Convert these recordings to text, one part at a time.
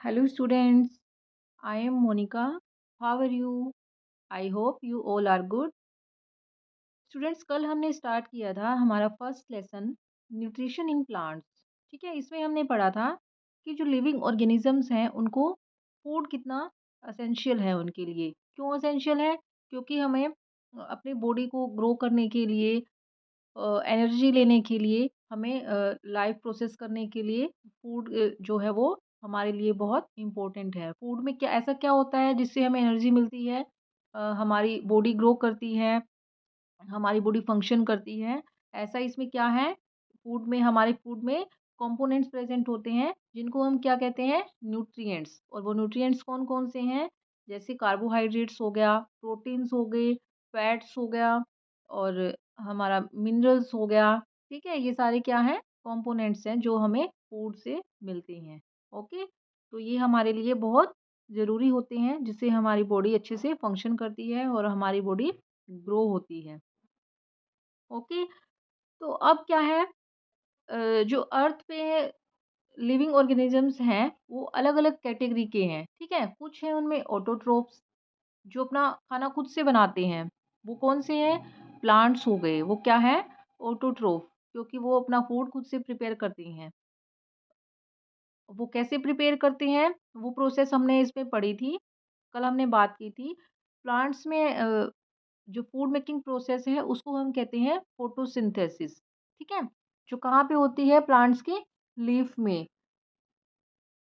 Hello, students. I am Monica. How are you? I hope you all are good. Students कल हमने start किया था हमारा first lesson nutrition in plants. ठीक है, इसमें हमने पढ़ा था कि जो लिविंग ऑर्गेनिजम्स हैं उनको फूड कितना असेंशियल है उनके लिए। क्यों असेंशियल है? क्योंकि हमें अपने बॉडी को ग्रो करने के लिए, एनर्जी लेने के लिए, हमें लाइफ प्रोसेस करने के लिए फूड जो है वो हमारे लिए बहुत इम्पोर्टेंट है। फूड में क्या ऐसा क्या होता है जिससे हमें एनर्जी मिलती है, हमारी बॉडी ग्रो करती है, हमारी बॉडी फंक्शन करती है। ऐसा इसमें क्या है, फूड में, हमारे फूड में कंपोनेंट्स प्रेजेंट होते हैं जिनको हम क्या कहते हैं, न्यूट्रिएंट्स। और वो न्यूट्रिएंट्स कौन-कौन से हैं? जैसे कार्बोहाइड्रेट्स हो गया, प्रोटीन्स हो गए, फैट्स हो गया और हमारा मिनरल्स हो गया। ठीक है? ये सारे क्या हैं? कंपोनेंट्स हैं जो हमें फूड से मिलते हैं। ओके? तो ये हमारे लिए बहुत ज़रूरी होते हैं जिससे हमारी बॉडी अच्छे से फंक्शन करती है और हमारी बॉडी ग्रो होती है। ओके, तो अब क्या है, जो अर्थ पे लिविंग ऑर्गेनिजम्स हैं वो अलग-अलग कैटेगरी के हैं, ठीक है? कुछ हैं उनमें ऑटोट्रोफ्स जो अपना खाना खुद से बनाते हैं। वो कौन से हैं? प्लांट्स हो गए। वो क्या है? ऑटोट्रोफ, क्योंकि वो अपना फूड खुद से प्रिपेयर करती हैं। वो कैसे प्रिपेयर करते हैं? वो प्रोसेस हमने इसमें पढ़ी थी, कल हमने बात की थी। प्लांट्स में जो फूड मेकिंग प्रोसेस है उसको हम कहते हैं फोटोसिंथेसिस। ठीक है? जो कहाँ पे होती है? प्लांट्स की लीफ में।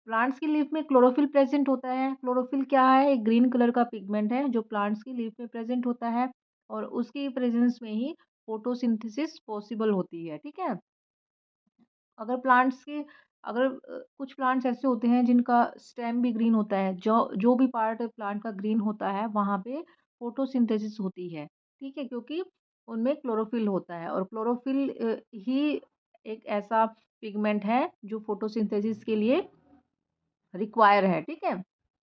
प्लांट्स की लीफ में क्लोरोफिल प्रेजेंट होता है। क्लोरोफिल क्या है? एक ग्रीन कलर का पिगमेंट है जो प्लांट्स की लीफ में प्रेजेंट होता है और उसकी प्रेजेंस में ही फोटोसिंथेसिस पॉसिबल होती है। ठीक है? अगर प्लांट्स के अगर कुछ प्लांट्स ऐसे होते हैं जिनका स्टेम भी ग्रीन होता है, जो जो भी पार्ट प्लांट का ग्रीन होता है वहाँ पे फोटोसिंथेसिस होती है। ठीक है? क्योंकि उनमें क्लोरोफिल होता है और क्लोरोफिल ही एक ऐसा पिगमेंट है जो फोटोसिंथेसिस के लिए रिक्वायर है। ठीक है?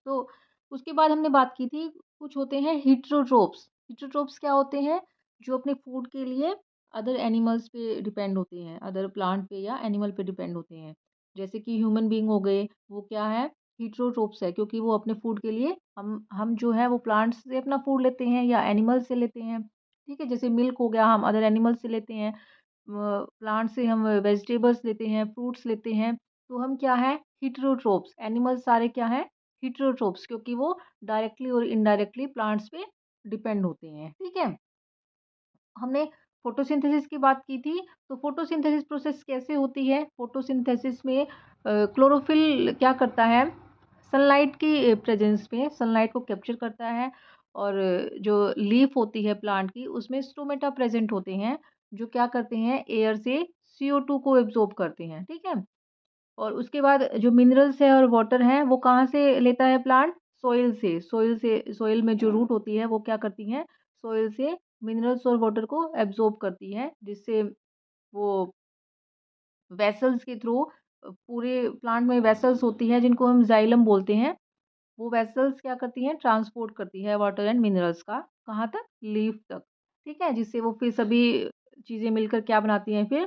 तो उसके बाद हमने बात की थी, कुछ होते हैं हेटेरोट्रोप्स। हेटेरोट्रोप्स क्या होते हैं? जो अपने फूड के लिए अदर एनिमल्स पे डिपेंड होते हैं, अदर प्लांट पे या एनिमल पे डिपेंड होते हैं। जैसे कि ह्यूमन बीइंग हो गए, वो क्या है? हेटेरोट्रोप्स है, क्योंकि वो अपने फूड के लिए हम जो है वो प्लांट्स से अपना फूड लेते हैं या एनिमल से लेते हैं। ठीक है? जैसे मिल्क हो गया, हम अदर एनिमल से लेते हैं। प्लांट से हम वेजिटेबल्स लेते हैं, फ्रूट्स लेते हैं। तो हम क्या है? हेटेरोट्रोप्स। एनिमल्स सारे क्या हैं? हेटेरोट्रोप्स, क्योंकि वो डायरेक्टली और इनडायरेक्टली प्लांट्स पे डिपेंड होते हैं। ठीक है? हमने फोटोसिंथेसिस की बात की थी, तो फोटोसिंथेसिस प्रोसेस कैसे होती है? फोटोसिंथेसिस में क्लोरोफिल क्या करता है? सनलाइट की प्रेजेंस में सनलाइट को कैप्चर करता है और जो लीफ होती है प्लांट की उसमें स्टोमेटा प्रेजेंट होते हैं, जो क्या करते हैं? एयर से CO2 को एब्ज़ॉर्ब करते हैं। ठीक है? और उसके बाद जो मिनरल्स है और वाटर है वो कहाँ से लेता है प्लांट? सोइल से सोइल में जो रूट होती है वो क्या करती हैं? सोइल से मिनरल्स और वाटर को एब्ज़ॉर्ब करती है, जिससे वो वेसल्स के थ्रू, पूरे प्लांट में वेसल्स होती हैं जिनको हम जाइलम बोलते हैं। वो वेसल्स क्या करती हैं? ट्रांसपोर्ट करती है वाटर एंड मिनरल्स का, कहाँ तक? लीफ तक। ठीक है? जिससे वो फिर सभी चीज़ें मिलकर क्या बनाती हैं फिर?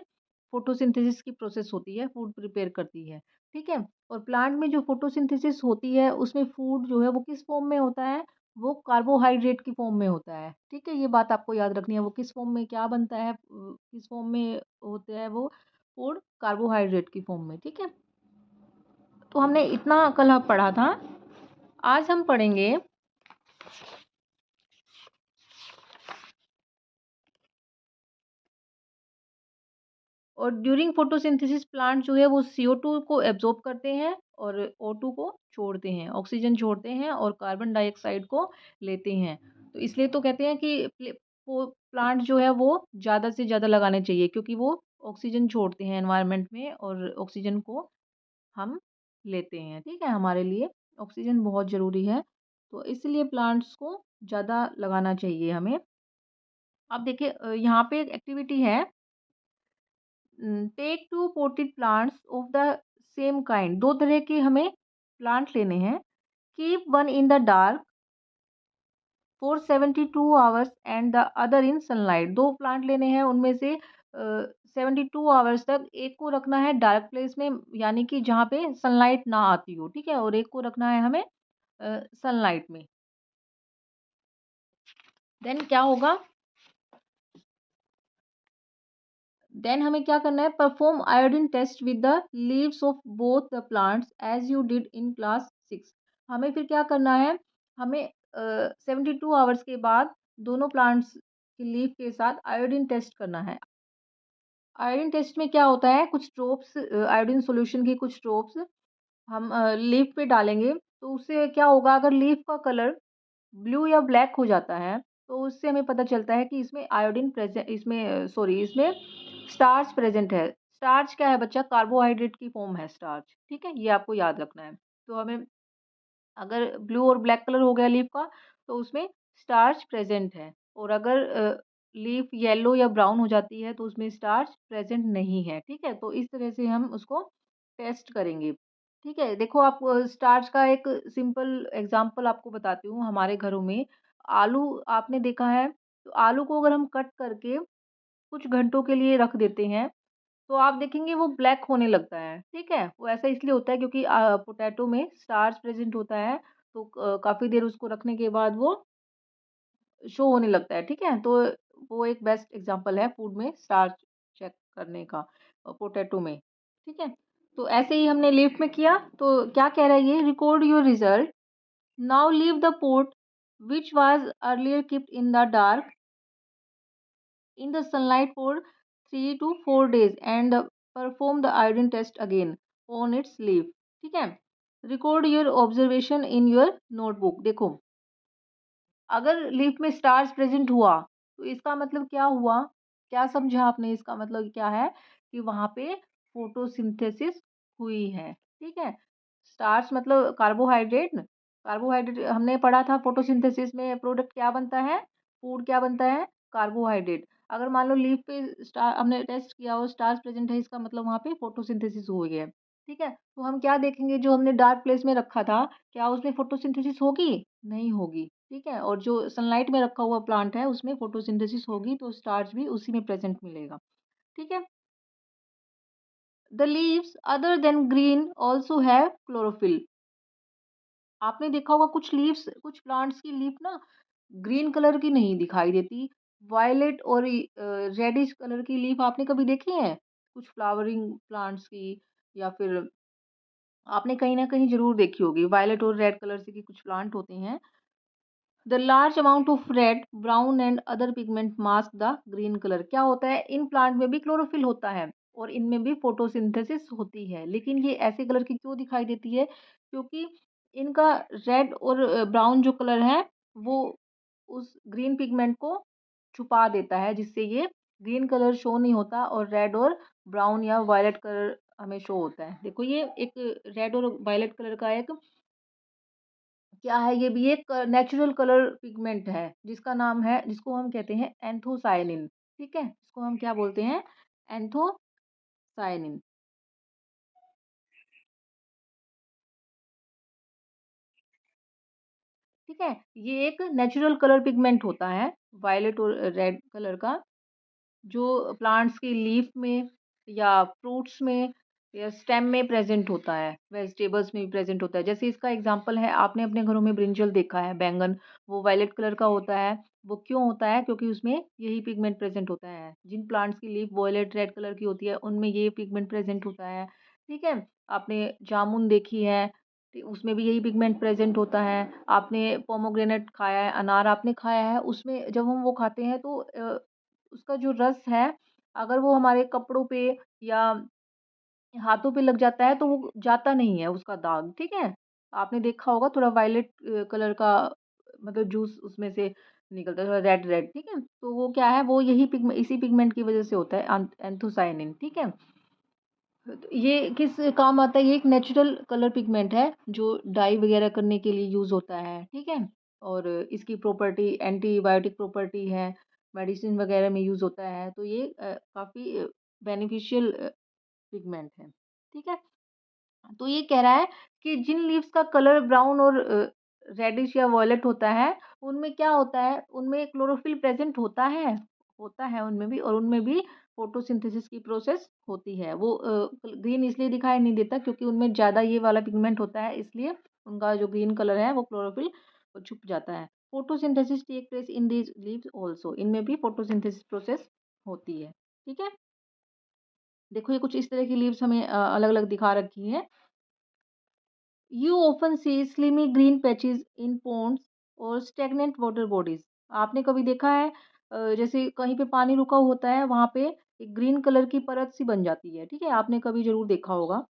फोटोसिंथेसिस की प्रोसेस होती है, फूड प्रिपेयर करती है। ठीक है? और प्लांट में जो फोटोसिंथेसिस होती है उसमें फूड जो है वो किस फॉर्म में होता है? वो कार्बोहाइड्रेट की फॉर्म में होता है। ठीक है? ये बात आपको याद रखनी है, वो किस फॉर्म में क्या बनता है, किस फॉर्म में होता है वो फूड? कार्बोहाइड्रेट की फॉर्म में। ठीक है? तो हमने इतना कल पढ़ा था। आज हम पढ़ेंगे और ड्यूरिंग फोटोसिंथेसिस प्लांट जो है वो CO2 को एब्जॉर्ब करते हैं और O2 को छोड़ते हैं, ऑक्सीजन छोड़ते हैं और कार्बन डाइऑक्साइड को लेते हैं। तो इसलिए तो कहते हैं कि प्लांट जो है वो ज़्यादा से ज़्यादा लगाने चाहिए, क्योंकि वो ऑक्सीजन छोड़ते हैं एनवायरनमेंट में और ऑक्सीजन को हम लेते हैं। ठीक है? हमारे लिए ऑक्सीजन बहुत ज़रूरी है, तो इसलिए प्लांट्स को ज़्यादा लगाना चाहिए हमें। अब देखिए, यहाँ पे एक एक्टिविटी है, take 2 potted plants of the same kind. 2 तरह के हमें प्लांट लेने हैं। Keep one in the dark for 72 hours and the other in sunlight. 2 plant लेने हैं, उनमें से 72 आवर्स तक एक को रखना है डार्क प्लेस में, यानी कि जहाँ पे सनलाइट ना आती हो, ठीक है? और एक को रखना है हमें सनलाइट में। देन क्या होगा, देन हमें क्या करना है, perform iodine test with the leaves of both the plants as you did in class 6। हमें फिर क्या करना है, हमें 72 आवर्स के बाद दोनों प्लांट्स की लीफ के साथ आयोडीन टेस्ट करना है। आयोडीन टेस्ट में क्या होता है, कुछ ड्रॉप्स आयोडीन सॉल्यूशन की कुछ ड्रॉप्स हम लीफ पे डालेंगे, तो उससे क्या होगा, अगर लीफ का कलर ब्लू या ब्लैक हो जाता है, तो उससे हमें पता चलता है कि इसमें आयोडीन इसमें स्टार्च प्रेज़ेंट है। स्टार्च क्या है बच्चा? कार्बोहाइड्रेट की फ़ॉर्म है स्टार्च, ठीक है? ये आपको याद रखना है। तो हमें अगर ब्लू और ब्लैक कलर हो गया लीफ का, तो उसमें स्टार्च प्रेज़ेंट है, और अगर लीफ येलो या ब्राउन हो जाती है, तो उसमें स्टार्च प्रेज़ेंट नहीं है, ठीक है? तो इस तरह से हम उसको टेस्ट करेंगे, ठीक है? देखो, आप स्टार्च का एक सिंपल एग्ज़ाम्पल आपको बताती हूँ। हमारे घरों में आलू आपने देखा है, तो आलू को अगर हम कट करके कुछ घंटों के लिए रख देते हैं, तो आप देखेंगे वो ब्लैक होने लगता है, ठीक है? वो ऐसा इसलिए होता है क्योंकि पोटैटो में स्टार्च प्रेज़ेंट होता है, तो काफ़ी देर उसको रखने के बाद वो शो होने लगता है, ठीक है? तो वो एक बेस्ट एग्ज़ाम्पल है फूड में स्टार्च चेक करने का, पोटैटो में, ठीक है? तो ऐसे ही हमने लीफ में किया, तो क्या कह रहा है ये, record your result, now leave the pot which was earlier kept in the dark in the sunlight for 3 to 4 days and perform the iodine test again on its leaf, ठीक है? Record your observation in your notebook. देखो, अगर leaf में starch present हुआ, तो इसका मतलब क्या हुआ? क्या समझा आपने? इसका मतलब क्या है कि वहाँ पे फोटोसिंथेसिस हुई है, ठीक है? स्टार्च मतलब कार्बोहाइड्रेट न, कार्बोहाइड्रेट हमने पढ़ा था, फोटोसिंथेसिस में प्रोडक्ट क्या बनता है? फूड क्या बनता है? कार्बोहाइड्रेट। अगर मान लो लीफ पे हमने टेस्ट किया और स्टार्च प्रेजेंट है, इसका मतलब वहाँ पे फोटोसिंथेसिस हो गया है, ठीक है? तो हम क्या देखेंगे, जो हमने डार्क प्लेस में रखा था, क्या उसमें फोटोसिंथेसिस होगी? नहीं होगी, ठीक है? और जो सनलाइट में रखा हुआ प्लांट है, उसमें फोटोसिंथेसिस होगी, तो स्टार्च भी उसी में प्रेजेंट मिलेगा, ठीक है? The leaves other than green also have chlorophyll. आपने देखा होगा कुछ लीव्स, कुछ प्लांट्स की लीफ ना ग्रीन कलर की नहीं दिखाई देती, वायलेट और रेडिश कलर की लीफ आपने कभी देखी है? कुछ फ्लावरिंग प्लांट्स की, या फिर आपने कहीं न कहीं ज़रूर देखी होगी, वायलेट और रेड कलर से के कुछ प्लांट होते हैं। The large amount of red, brown and other pigment mask the green colour. क्या होता है, इन प्लांट में भी क्लोरोफिल होता है और इनमें भी फोटोसिंथेसिस होती है, लेकिन ये ऐसे कलर की क्यों दिखाई देती है? क्योंकि इनका रेड और ब्राउन जो कलर है, वो उस ग्रीन पिगमेंट को छुपा देता है, जिससे ये ग्रीन कलर शो नहीं होता और रेड और ब्राउन या वायलेट कलर हमें शो होता है। देखो, ये एक रेड और वायलेट कलर का एक क्या है, ये भी एक नेचुरल कलर पिगमेंट है, जिसका नाम है, जिसको हम कहते हैं एंथोसायनिन, ठीक है? इसको हम क्या बोलते हैं? एंथोसायनिन, ठीक है? ये एक नेचुरल कलर पिगमेंट होता है, वायलेट और रेड कलर का, जो प्लांट्स की लीफ में या फ्रूट्स में या स्टेम में प्रेजेंट होता है, वेजिटेबल्स में भी प्रेजेंट होता है। जैसे इसका एग्जांपल है, आपने अपने घरों में ब्रिंजल देखा है, बैंगन, वो वायलेट कलर का होता है। वो क्यों होता है? क्योंकि उसमें यही पिगमेंट प्रेजेंट होता है। जिन प्लांट्स की लीफ वायलेट रेड कलर की होती है, उनमें ये पिगमेंट प्रेजेंट होता है, ठीक है? आपने जामुन देखी है, उसमें भी यही पिगमेंट प्रेजेंट होता है। आपने पोमोग्रेनेट खाया है, अनार आपने खाया है, उसमें जब हम वो खाते हैं, तो उसका जो रस है, अगर वो हमारे कपड़ों पे या हाथों पे लग जाता है, तो वो जाता नहीं है उसका दाग, ठीक है? आपने देखा होगा थोड़ा वायलेट कलर का, मतलब जूस उसमें से निकलता है, थोड़ा रेड रेड, ठीक है? तो वो क्या है, वो यही इसी पिगमेंट की वजह से होता है, एंथोसायनिन, ठीक है? तो ये किस काम आता है? ये एक नेचुरल कलर पिगमेंट है, जो डाई वगैरह करने के लिए यूज़ होता है, ठीक है? और इसकी प्रॉपर्टी एंटीबायोटिक प्रॉपर्टी है, मेडिसिन वगैरह में यूज़ होता है, तो ये काफ़ी बेनिफिशियल पिगमेंट है, ठीक है? तो ये कह रहा है कि जिन लीव्स का कलर ब्राउन और रेडिश या वॉयलेट होता है, उनमें क्या होता है? उनमें क्लोरोफिल प्रेज़ेंट होता है उनमें भी, और उनमें भी फोटोसिंथेसिस की प्रोसेस होती है। वो ग्रीन इसलिए दिखाई नहीं देता क्योंकि उनमें ज़्यादा ये वाला पिगमेंट होता है, इसलिए उनका जो ग्रीन कलर है वो क्लोरोफिल छुप जाता है। Photosynthesis take place in these leaves also, इनमें भी फोटोसिंथेसिस प्रोसेस होती है। ठीक है? देखो ये कुछ इस तरह की लीव्स हमें अलग-अलग दिखा रखी हैं। You often see slimy green patches in ponds और stagnant water bodies. आपने कभी देखा है जैसे कहीं पे पानी रुका होता है वहाँ पे एक ग्रीन कलर की परत सी बन जाती है, ठीक है? आपने कभी ज़रूर देखा होगा।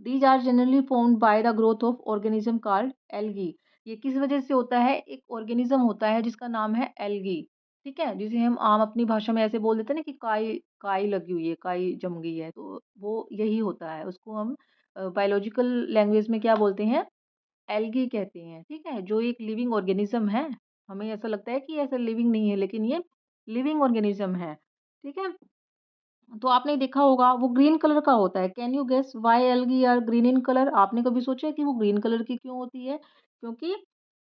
These are generally formed by the growth of organism called algae. ये किस वजह से होता है? एक ऑर्गेनिज्म होता है जिसका नाम है एल्गी, ठीक है? जिसे हम आम अपनी भाषा में ऐसे बोल देते हैं ना कि काई काई लगी हुई है, काई जम गई है, तो वो यही होता है। उसको हम बायोलॉजिकल लैंग्वेज में क्या बोलते हैं? एल्गी कहते हैं, ठीक है? जो एक लिविंग ऑर्गेनिज्म है। हमें ऐसा लगता है कि ऐसा लिविंग नहीं है, लेकिन ये लिविंग ऑर्गेनिज्म है, ठीक है? तो आपने देखा होगा वो ग्रीन कलर का होता है। Can you guess why algae are green in colour? आपने कभी सोचा है कि वो ग्रीन कलर की क्यों होती है? क्योंकि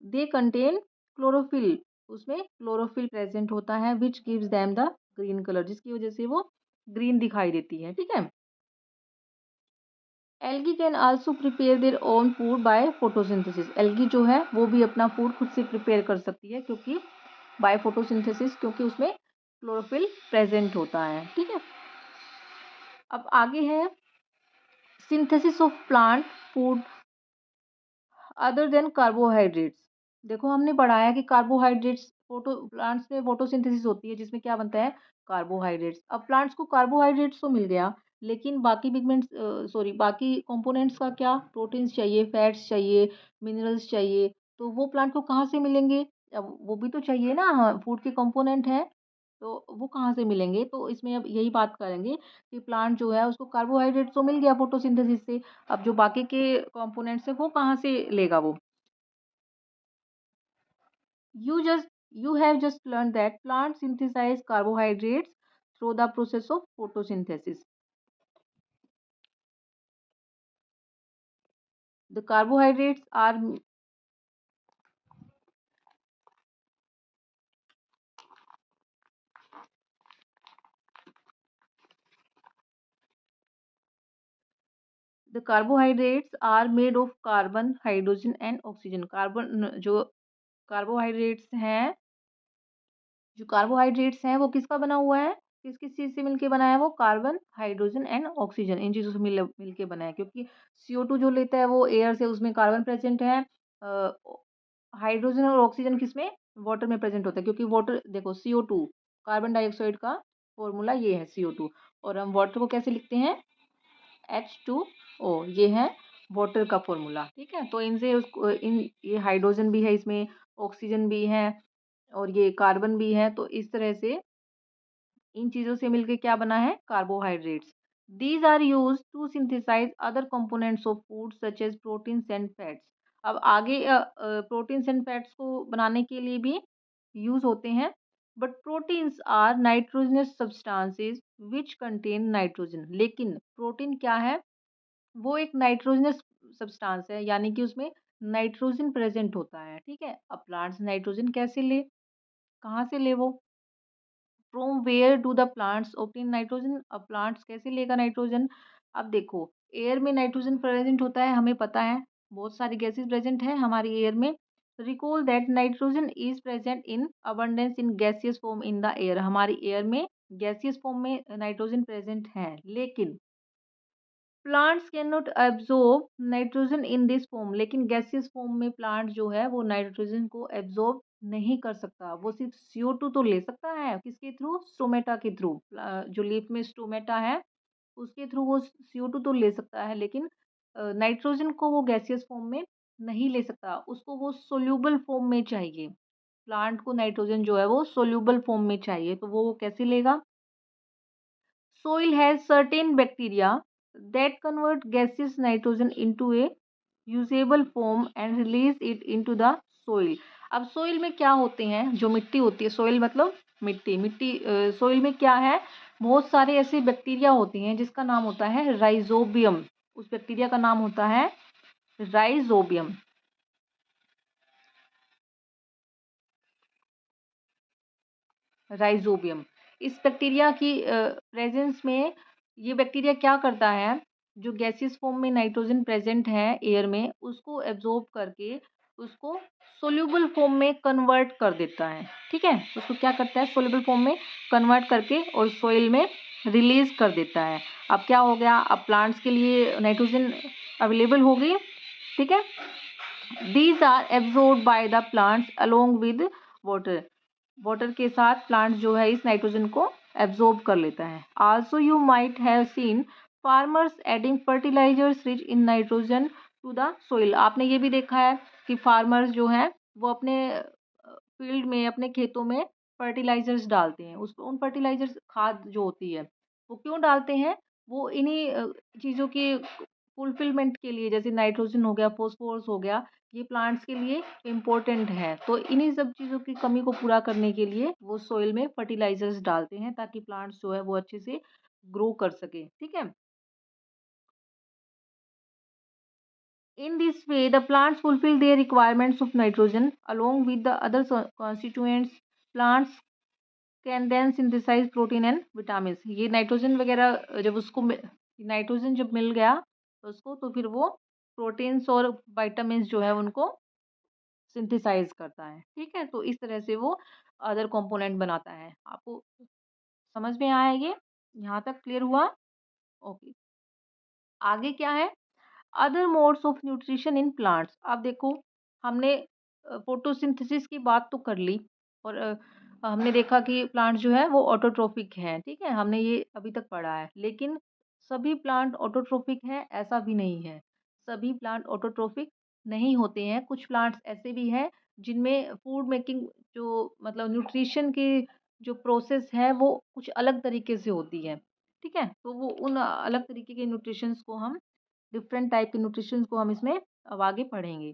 दे कंटेन क्लोरोफिल, उसमें क्लोरोफिल प्रेजेंट होता है which gives them the green colour, जिसकी वजह से वो ग्रीन दिखाई देती है, ठीक है? Algae can also prepare their own food by photosynthesis. Algae जो है वो भी अपना फूड खुद से प्रिपेयर कर सकती है क्योंकि बाय फोटोसिंथेसिस, क्योंकि उसमें क्लोरोफिल प्रेजेंट होता है, ठीक है? अब आगे है synthesis of plant food other than carbohydrates. देखो हमने पढ़ा है कि कार्बोहाइड्रेट्स फोटो प्लांट्स में फोटोसिंथेसिस होती है जिसमें क्या बनता है? कार्बोहाइड्रेट्स। अब प्लांट्स को कार्बोहाइड्रेट्स तो मिल गया, लेकिन बाकी पिगमेंट्स बाकी कंपोनेंट्स का क्या? प्रोटीन्स चाहिए, फैट्स चाहिए, मिनरल्स चाहिए, तो वो प्लांट को कहाँ से मिलेंगे? अब वो भी तो चाहिए ना, फूड के कंपोनेंट हैं, तो वो कहाँ से मिलेंगे? तो इसमें अब यही बात करेंगे कि प्लांट जो है उसको कार्बोहाइड्रेट तो मिल गया फोटोसिंथेसिस से, अब जो बाकी के कंपोनेंट्स हैं वो कहाँ से लेगा वो? You just you have just learned that plants synthesize carbohydrates through the process of photosynthesis. The carbohydrates are the carbohydrates are made of carbon, hydrogen and oxygen. Carbon जो कार्बोहाइड्रेट्स हैं जो कार्बोहाइड्रेट्स हैं वो किसका बना हुआ है? किस-किस चीज़ से मिलके बना है वो? कार्बन, हाइड्रोजन एंड ऑक्सीजन, इन चीज़ों से मिलके बना है, क्योंकि CO2 जो लेता है वो एयर से, उसमें कार्बन प्रेज़ेंट है। अ, हाइड्रोजन और ऑक्सीजन किसमें? वाटर में प्रेज़ेंट होता है, क्योंकि वाटर देखो CO2 कार्बन डाइऑक्साइड का फ़ॉर्मूला ये है CO2, और हम वाटर को कैसे लिखते हैं? H2O, ये है वाटर का फ़ॉर्मूला, ठीक है? तो इनसे उसको ये हाइड्रोजन भी है इसमें, ऑक्सीजन भी है और ये कार्बन भी है, तो इस तरह से इन चीज़ों से मिलके क्या बना है? Carbohydrates. These are use to synthesise other components of food such as proteins and fats. अब आगे प्रोटीन्स एंड फैट्स को बनाने के लिए भी यूज होते हैं, but proteins are nitrogenous substances which contain nitrogen. लेकिन प्रोटीन क्या है? वो एक नाइट्रोजनस सब्सटेंस है, यानी कि उसमें नाइट्रोजन प्रेजेंट होता है, ठीक है? अब प्लांट्स नाइट्रोजन कैसे ले? कहाँ से ले वो? From where do the plants obtain nitrogen? अब प्लांट्स कैसे लेगा नाइट्रोजन? अब देखो, एयर में नाइट्रोजन प्रेजेंट होता है, हमें पता है, बहुत सारी गैसेस प्रेजेंट है हमारी एयर में। Recall that nitrogen is present in abundance in gaseous form in the air. हमारी एयर में गैसियस फॉर्म में नाइट्रोजन प्रेजेंट है, लेकिन plants can not absorb nitrogen in this form. लेकिन गैसियस फॉर्म में प्लांट जो है वो नाइट्रोजन को एब्जॉर्ब नहीं कर सकता। वो सिर्फ CO2 तो ले सकता है, किसके थ्रू? स्टोमेटा के थ्रू। जो लीफ में स्टोमेटा है उसके थ्रू वो CO2 तो ले सकता है, लेकिन नाइट्रोजन को वो गैसियस फॉर्म में नहीं ले सकता, उसको वो सोल्यूबल फॉर्म में चाहिए। प्लांट को नाइट्रोजन जो है वो सोल्यूबल फॉर्म में चाहिए, तो वो कैसे लेगा? Soil has certain bacteria that convert gaseous nitrogen into a usable form and release it into the soil. अब सोइल में क्या होते हैं? जो मिट्टी होती है, सोइल मतलब मिट्टी, सोइल में क्या है? बहुत सारे ऐसे बैक्टीरिया होती हैं जिसका नाम होता है राइजोबियम। उस बैक्टीरिया का नाम होता है राइजोबियम। राइजोबियम इस बैक्टीरिया की प्रेजेंस में ये बैक्टीरिया क्या करता है, जो गैसियस फॉर्म में नाइट्रोजन प्रेजेंट है एयर में, उसको एब्जॉर्ब करके उसको सोल्यूबल फॉर्म में कन्वर्ट कर देता है। ठीक है, उसको क्या करता है, सोल्यूबल फॉर्म में कन्वर्ट करके और सॉइल में रिलीज कर देता है। अब क्या हो गया, अब प्लांट्स के लिए नाइट्रोजन अवेलेबल हो गई। ठीक है, these are absorb by the plants along with water. Water के साथ प्लांट जो है इस नाइट्रोजन को एब्जॉर्ब कर लेता है। Also you might have seen farmers adding fertilisers rich in nitrogen to the soil. आपने ये भी देखा है कि फार्मर्स जो हैं वो अपने फील्ड में, अपने खेतों में फर्टिलाइजर्स डालते हैं। उस उन फर्टिलाइजर्स, खाद जो होती है, वो क्यों डालते हैं, वो इन्हीं चीज़ों की फुलफिलमेंट के लिए, जैसे नाइट्रोजन हो गया, फॉस्फोरस हो गया, ये प्लांट्स के लिए इम्पोर्टेंट है। तो इन्हीं सब चीज़ों की कमी को पूरा करने के लिए वो सोइल में फर्टिलाइजर्स डालते हैं, ताकि प्लांट्स जो है वो अच्छे से ग्रो कर सके। ठीक है, in this way the plants fulfil their requirements of nitrogen along with the other constituents. Plants can then synthesise protein and vitamin. ये नाइट्रोजन वगैरह जब उसको नाइट्रोजन जब मिल गया तो उसको, तो फिर वो प्रोटीन्स और विटामिन जो है उनको सिंथेसाइज करता है। ठीक है, तो इस तरह से वो अदर कंपोनेंट बनाता है। आपको समझ में आया ये, यहाँ तक क्लियर हुआ? ओके, आगे क्या है, other modes of nutrition in plants. अब देखो, हमने फोटोसिंथेसिस की बात तो कर ली, और हमने देखा कि प्लांट जो है वो ऑटोट्रोफिक हैं। ठीक है, हमने ये अभी तक पढ़ा है, लेकिन सभी प्लांट ऑटोट्रोफिक हैं ऐसा भी नहीं है। सभी प्लांट ऑटोट्रोफिक नहीं होते हैं। कुछ प्लांट्स ऐसे भी हैं जिनमें फूड मेकिंग, जो मतलब न्यूट्रिशन की जो प्रोसेस है वो कुछ अलग तरीके से होती है। ठीक है, तो वो उन अलग तरीके के न्यूट्रिशंस को हम, डिफरेंट टाइप के न्यूट्रिशंस को हम इसमें अब आगे पढ़ेंगे।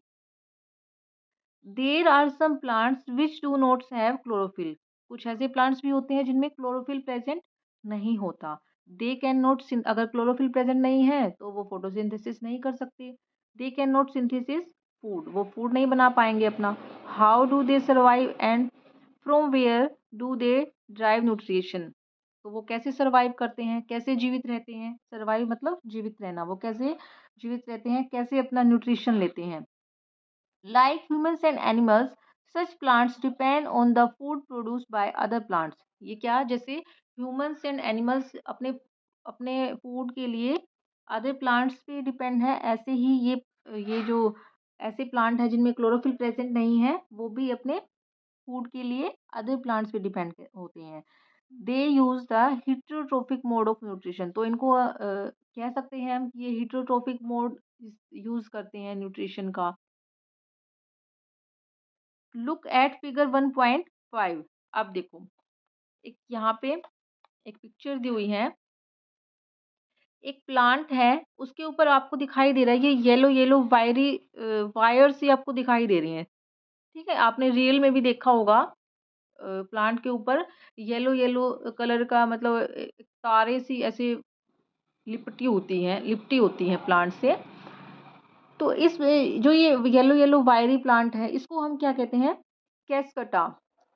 There are some plants which do not have chlorophyll. कुछ ऐसे प्लांट्स भी होते हैं जिनमें क्लोरोफिल प्रेजेंट नहीं होता। दे कैन नॉट, अगर क्लोरोफिल प्रेजेंट नहीं है तो वो फोटोसिंथेसिस नहीं कर सकते। They can not synthesis food, वो फूड नहीं बना पाएंगे अपना। How do they survive and from where do they drive nutrition. तो वो कैसे सर्वाइव करते हैं, कैसे जीवित रहते हैं, सर्वाइव मतलब जीवित रहना, वो कैसे जीवित रहते हैं, कैसे अपना न्यूट्रिशन लेते हैं। Like humans and animals, such plants depend on the food produced by other plants. ये क्या, जैसे humans and animals अपने अपने फूड के लिए अदर प्लांट्स पे डिपेंड है, ऐसे ही ये जो ऐसे प्लांट है जिनमें क्लोरोफिल प्रेजेंट नहीं है, वो भी अपने फूड के लिए अदर प्लांट्स पे डिपेंड होते हैं। They use the heterotrophic mode of nutrition. तो इनको कह सकते हैं हम कि ये हिट्रोट्रोफिक मोड यूज करते हैं न्यूट्रिशन का। Look at figure 1.5। अब देखो, एक यहाँ पे एक पिक्चर दी हुई है, एक प्लांट है, उसके ऊपर आपको दिखाई दे रहा है ये येलो येलो वायरी वायर्स ही आपको दिखाई दे रही हैं। ठीक है, आपने रियल में भी देखा होगा, प्लांट के ऊपर येलो येलो कलर का, मतलब तारे सी ऐसे लिपटी होती हैं प्लांट से। तो इस जो ये येलो येलो वायरी प्लांट है, इसको हम क्या कहते हैं, कैस्कटा।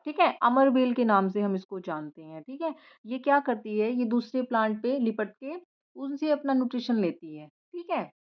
ठीक है, अमरबेल के नाम से हम इसको जानते हैं। ठीक है, ये क्या करती है, ये दूसरे प्लांट पे लिपट के उनसे अपना न्यूट्रिशन लेती है। ठीक है,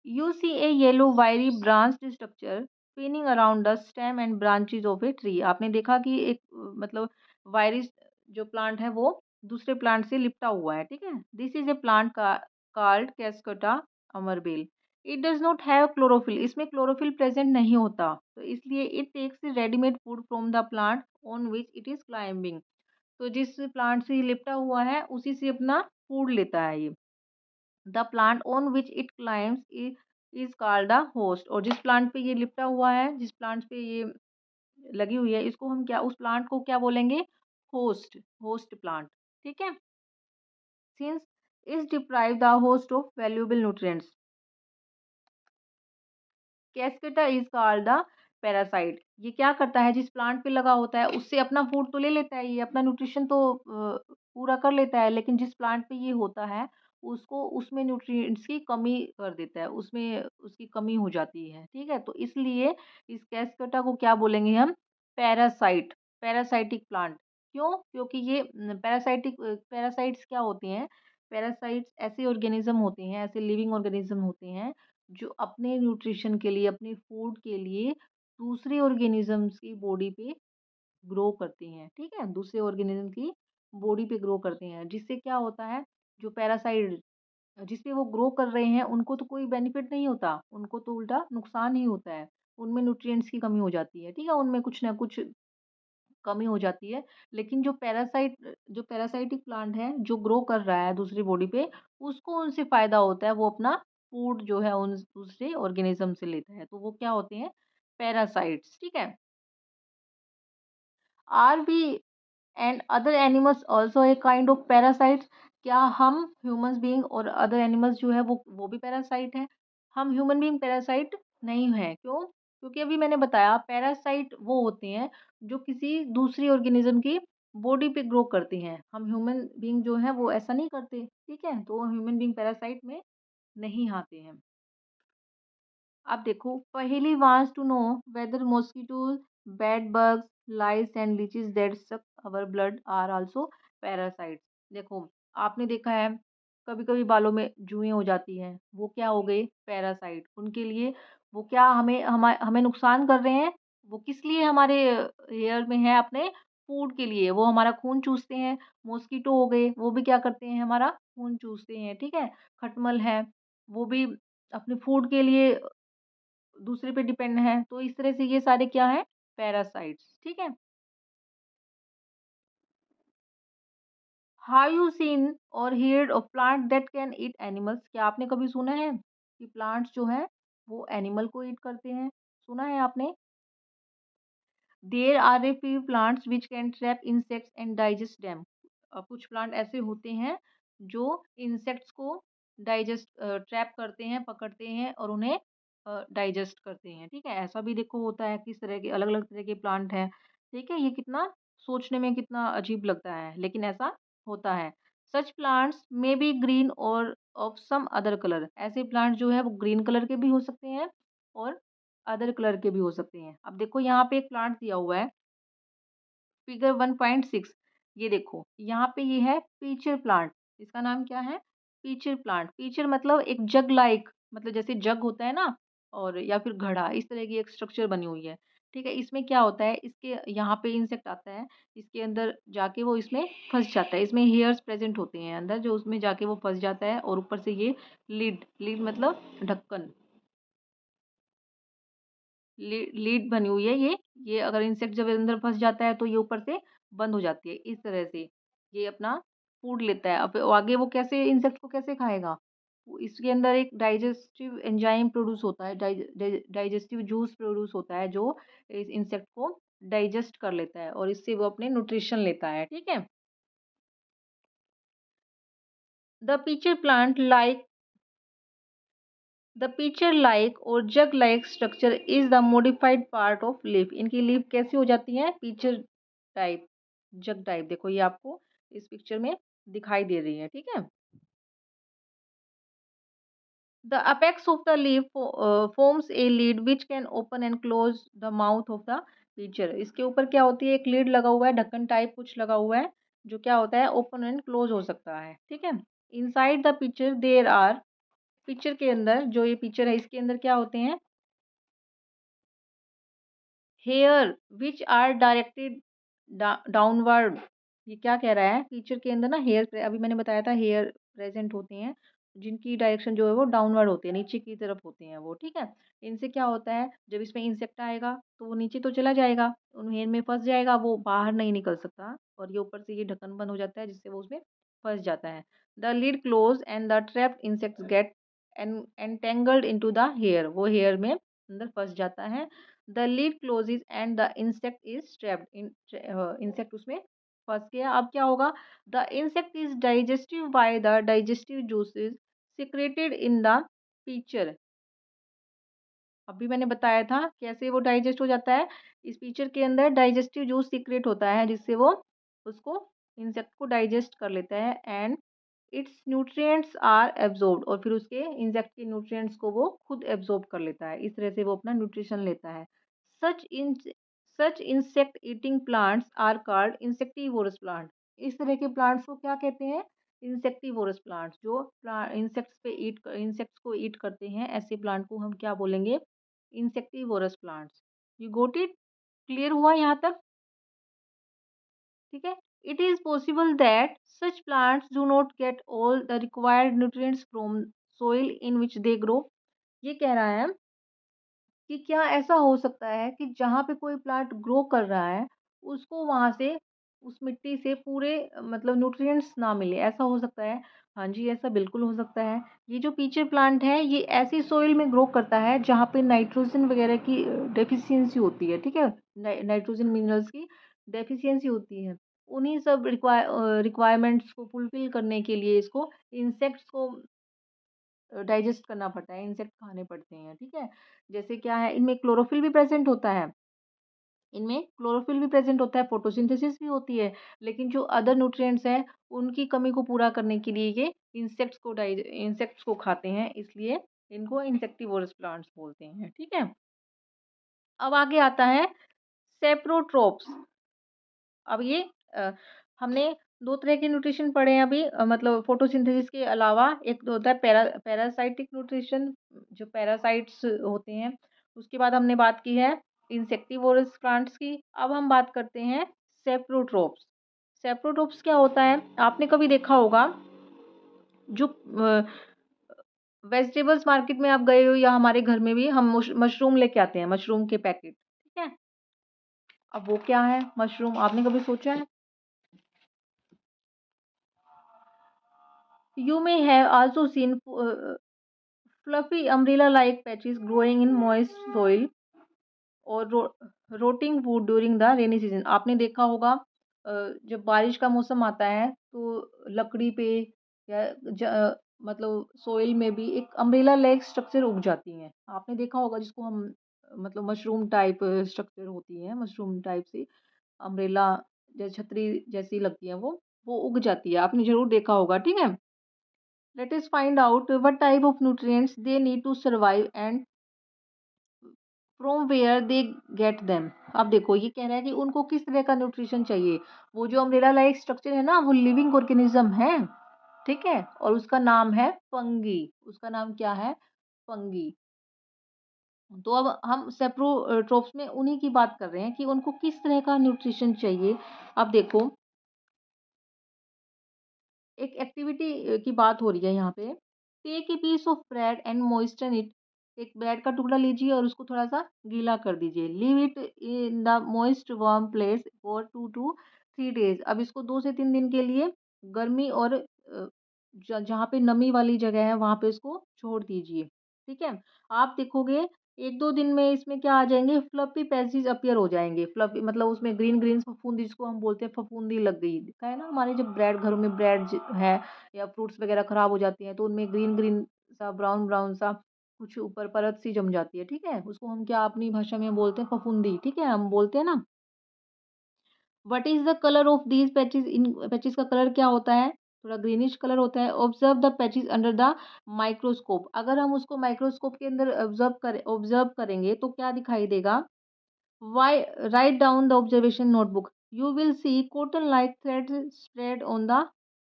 you see a yellow wiry branched structure spinning around the stem and branches of a tree। आपने देखा कि एक मतलब वायरी जो प्लांट है वो दूसरे प्लांट से लिपटा हुआ है। ठीक है, दिस इज ए प्लांट का कॉल्ड कैस्कटा अमरबेल। It does not have chlorophyll, इसमें क्लोरोफिल प्रेजेंट नहीं होता, तो इसलिए it takes readymade food from the plant on which it is climbing. तो जिस प्लांट से ये लिपटा हुआ है उसी से अपना फूड लेता है ये। The plant on which it climbs is called the host. और जिस प्लांट पे ये लिपटा हुआ है, जिस प्लांट पे ये लगी हुई है, इसको हम क्या, उस प्लांट को क्या बोलेंगे, होस्ट, होस्ट प्लांट। ठीक है, since is deprive the host of valuable nutrients, Cuscuta is called the parasite. ये क्या करता है, जिस प्लांट पे लगा होता है उससे अपना फूड तो ले लेता है, ये अपना न्यूट्रिशन तो पूरा कर लेता है, लेकिन जिस प्लांट पे ये होता है उसको उसमें न्यूट्रिएंट्स की कमी कर देता है, उसमें उसकी कमी हो जाती है, ठीक है? तो इसलिए इस कैस्केटा को क्या बोलेंगे हम? Parasite, parasitic plant. क्यों? क्योंकि ये पैरासाइट्स क्या होते हैं? पैरासाइट्स ऐसे ऑर्गेनिज्म होते हैं, ऐसे लिविंग ऑर्गेनिज्म होते हैं जो अपने न्यूट्रिशन के लिए, अपने फूड के लिए दूसरे ऑर्गेनिजम्स की बॉडी पे ग्रो करती हैं, ठीक है? दूसरे ऑर्गेनिज्म की बॉडी पे ग्रो करते हैं, जिससे क्या होता है, जो पैरासाइट जिस पे वो ग्रो कर रहे हैं उनको तो कोई बेनिफिट नहीं होता, उनको तो उल्टा नुकसान ही होता है। उनमें न्यूट्रिएंट्स की कमी हो जाती है, ठीक है? उनमें कुछ ना कुछ कमी हो जाती है। लेकिन जो पैरासाइटिक प्लांट है, जो ग्रो कर रहा है दूसरी बॉडी पे, उसको उनसे फ़ायदा होता है, वो अपना फूड जो है उन दूसरे ऑर्गेनिज़्म से लेता है, तो वो क्या होते हैं? पैरासाइट्स, ठीक है? Are we and other animals also a kind of parasites? क्या हम ह्यूमन्स बीइंग और अदर एनिमल्स जो है वो भी पैरासाइट हैं? हम ह्यूमन बीइंग पैरासाइट नहीं है, क्यों? क्योंकि अभी मैंने बताया पैरासाइट वो होते हैं जो किसी दूसरी ऑर्गेनिज्म की बॉडी पे ग्रो करते हैं। हम ह्यूमन बीइंग जो है वो ऐसा नहीं करते, ठीक है? तो ह्यूमन बीइंग पैरासाइट में नहीं आते हैं। अब देखो, Paheli wants to know whether mosquitoes, bed bugs, lice and leeches that suck our blood are also parasites. देखो, आपने देखा है कभी कभी बालों में जुएं हो जाती हैं, वो क्या हो गए? पैरासाइट। उनके लिए वो क्या हमें नुकसान कर रहे हैं? वो किस लिए हमारे हेयर में है? अपने फूड के लिए, वो हमारा खून चूसते हैं। मॉस्किटो हो गए, वो भी क्या करते हैं? हमारा खून चूसते हैं, ठीक है? खटमल है, वो भी अपने फूड के लिए दूसरे पे डिपेंड है, तो इस तरह से ये सारे क्या हैं? पैरासाइट्स, ठीक है? हैव यू सीन और heard of plant that can eat animals? क्या आपने कभी सुना है कि प्लांट्स जो हैं वो एनिमल को ईट करते हैं? सुना है आपने? There are a few plants which can trap insects and digest them. कुछ प्लांट ऐसे होते हैं जो इंसेक्ट्स को ट्रैप करते हैं, पकड़ते हैं और उन्हें डाइजेस्ट करते हैं, ठीक है? ऐसा भी देखो होता है, किस तरह के अलग-अलग तरह के प्लांट हैं, ठीक है? ये कितना सोचने में कितना अजीब लगता है, लेकिन ऐसा होता है। सच प्लांट्स मे बी ग्रीन और ऑफ सम अदर कलर। ऐसे प्लांट जो है वो ग्रीन कलर के भी हो सकते हैं और अदर कलर के भी हो सकते हैं। अब देखो यहाँ पे एक प्लांट दिया हुआ है, फिगर 1.6। ये देखो, यहाँ पे ये है पीचर प्लांट। इसका नाम क्या है? Pitcher plant. पीचर मतलब एक जग लाइक, मतलब जैसे जग होता है ना, और या फिर घड़ा, इस तरह की एक स्ट्रक्चर बनी हुई है। ठीक है, इसमें क्या होता है, इसके यहाँ पे इंसेक्ट आता है, इसके अंदर जाके वो इसमें फंस जाता है। इसमें हेयर्स प्रेजेंट होते हैं अंदर, जो उसमें जाके वो फंस जाता है, और ऊपर से ये लीड, लीड मतलब ढक्कन, लीड बनी हुई है ये अगर इंसेक्ट जब अंदर फँस जाता है तो ये ऊपर से बंद हो जाती है। इस तरह से ये अपना फूड लेता है। अब आगे वो कैसे इंसेक्ट को कैसे खाएगा? वो इसके अंदर एक डाइजेस्टिव एंजाइम प्रोड्यूस होता है, डाइजेस्टिव जूस प्रोड्यूस होता है, जो इस इंसेक्ट को डाइजेस्ट कर लेता है और इससे वो अपने न्यूट्रिशन लेता है, ठीक है? The pitcher plant like the pitcher like और jug like structure is the modified part of leaf. इनकी लीफ कैसी हो जाती है? Pitcher type, jug type. देखो ये आपको इस पिक्चर में दिखाई दे रही है, ठीक है? The apex of the leaf forms a lid which can open and close the mouth of the pitcher। इसके ऊपर क्या होती है? एक लीड लगा हुआ है, ढक्कन टाइप कुछ लगा हुआ है, जो क्या होता है? ओपन एंड क्लोज हो सकता है, ठीक है? Inside the picture there are, picture के अंदर, जो ये पिक्चर है इसके अंदर क्या होते हैं? Hair which are directed downward. ये क्या कह रहा है? टीचर के अंदर ना हेयर, अभी मैंने बताया था हेयर प्रेजेंट होते हैं, जिनकी डायरेक्शन जो है वो डाउनवर्ड होती है, नीचे की तरफ होते हैं वो, ठीक है? इनसे क्या होता है, जब इसमें इंसेक्ट आएगा तो वो नीचे तो चला जाएगा, उन हेयर में फंस जाएगा, वो बाहर नहीं निकल सकता, और ये ऊपर से ये ढक्कन बंद हो जाता है जिससे वो उसमें फंस जाता है। The lid close and the trapped insects get entangled into the hair. वो हेयर में अंदर फंस जाता है। The lid closes and the insect is trapped in, insect उसमें फंस गया। अब क्या होगा? The insect is digestive by the digestive juices secreted in the pitcher. अभी मैंने बताया था कैसे वो डाइजेस्ट हो जाता है। इस पीचर के अंदर डाइजेस्टिव जूस सीक्रेट होता है, जिससे वो उसको इंसेक्ट को डाइजेस्ट कर लेता है and its nutrients are absorbed, और फिर उसके इंसेक्ट के न्यूट्रिएंट्स को वो खुद एब्जॉर्ब कर लेता है। इस तरह से वो अपना न्यूट्रिशन लेता है। Such in such insect eating plants are called insectivorous plant. इस तरह के प्लांट्स को क्या कहते हैं? Insectivorous plants. जो इंसेक्ट्स को ईट करते हैं, ऐसे प्लांट को हम क्या बोलेंगे? Insectivorous plants. You got it? Clear हुआ यहाँ तक? ठीक है। It is possible that such plants do not get all the required nutrients from soil in which they grow. ये कह रहा है कि क्या ऐसा हो सकता है कि जहाँ पे कोई प्लांट ग्रो कर रहा है, उसको वहाँ से, उस मिट्टी से पूरे मतलब न्यूट्रिएंट्स ना मिले, ऐसा हो सकता है? हाँ जी, ऐसा बिल्कुल हो सकता है। ये जो पीचर प्लांट है, ये ऐसी सोइल में ग्रो करता है जहाँ पे नाइट्रोजन वगैरह की डेफिशिएंसी होती है, ठीक है? नाइट्रोजन मिनरल्स की डेफिशिएंसी होती है। उन्हीं सब रिक्वायरमेंट्स को फुलफिल करने के लिए इसको इंसेक्ट्स को डाइजेस्ट करना पड़ता है, इंसेक्ट खाने पड़ते हैं, ठीक है? जैसे क्या है, इनमें क्लोरोफिल भी प्रेज़ेंट होता है, फोटोसिंथेसिस भी होती है, लेकिन जो अदर न्यूट्रिएंट्स हैं, उनकी कमी को पूरा करने के लिए ये इंसेक्ट्स को खाते हैं, इसलिए इनको इंसेक्टिवोरस प्लांट्स बोलते हैं, ठीक है? अब आगे आता है सेप्रोट्रोप्स। अब ये अ, हमने 2 तरह के न्यूट्रिशन पढ़े हैं अभी, मतलब फोटोसिंथेसिस के अलावा एक तो होता है पैरासाइटिक न्यूट्रिशन, जो पैरासाइट्स होते हैं। उसके बाद हमने बात की है इंसेक्टिवोरस प्लांट्स की। अब हम बात करते हैं सेप्रोट्रोप्स। सेप्रोट्रोप्स क्या होता है? आपने कभी देखा होगा, जो वेजिटेबल्स मार्केट में आप गए हो या हमारे घर में भी हम मशरूम लेके आते हैं, मशरूम के पैकेट, ठीक है? अब वो क्या है मशरूम, आपने कभी सोचा है? You may have also seen fluffy umbrella-like patches growing in moist soil और rotting wood during the rainy season। आपने देखा होगा, जब बारिश का मौसम आता है तो लकड़ी पे या मतलब सोइल में भी एक अम्ब्रेला लाइक स्ट्रक्चर उग जाती हैं। आपने देखा होगा, जिसको हम मतलब मशरूम टाइप स्ट्रक्चर होती है, मशरूम टाइप से अम्ब्रेला जैसे छतरी जैसी लगती है, वो उग जाती है, आपने जरूर देखा होगा, ठीक है? Let us find out what type of nutrients they need to survive and from where they get them। अब देखो, ये कह रहा है कि उनको किस तरह का न्यूट्रिशन चाहिए। वो जो अम्ब्रेला लाइक स्ट्रक्चर है ना, वो लिविंग ऑर्गेनिज्म है, ठीक है? और उसका नाम है फंगी। उसका नाम क्या है? फंगी। तो अब हम सेप्रोट्रोप्स में उन्हीं की बात कर रहे हैं कि उनको किस तरह का न्यूट्रिशन चाहिए। अब देखो, एक एक्टिविटी की बात हो रही है यहाँ पे। Take a piece of bread and moisture it. एक ब्रेड का टुकड़ा लीजिए और उसको थोड़ा सा गीला कर दीजिए। Leave it in the moist warm place for 2 to 3 days। अब इसको 2 से 3 दिन के लिए गर्मी और जहाँ पे नमी वाली जगह है वहां पे इसको छोड़ दीजिए, ठीक है? आप देखोगे 1-2 दिन में इसमें क्या आ जाएंगे, फ्लफी पैचेस अपीयर हो जाएंगे। फ्लफी मतलब उसमें ग्रीन ग्रीन फफूंदी, जिसको हम बोलते हैं फफूंदी लग गई, दिखा है ना? हमारे जब ब्रेड, घरों में ब्रेड है या फ्रूट्स वगैरह खराब हो जाती हैं, तो उनमें ग्रीन ग्रीन सा, ब्राउन ब्राउन सा कुछ ऊपर परत सी जम जाती है, ठीक है? उसको हम क्या अपनी भाषा में बोलते हैं? फफूंदी, ठीक है? हम बोलते हैं ना। What is the colour of these patches? In patches का कलर क्या होता है? थोड़ा ग्रीनिश कलर होता है। Observe the patches under the microscope. अगर हम उसको माइक्रोस्कोप के अंदर ऑब्जर्व करेंगे तो क्या दिखाई देगा? Why write down the observation notebook? You will see cotton-like threads spread on the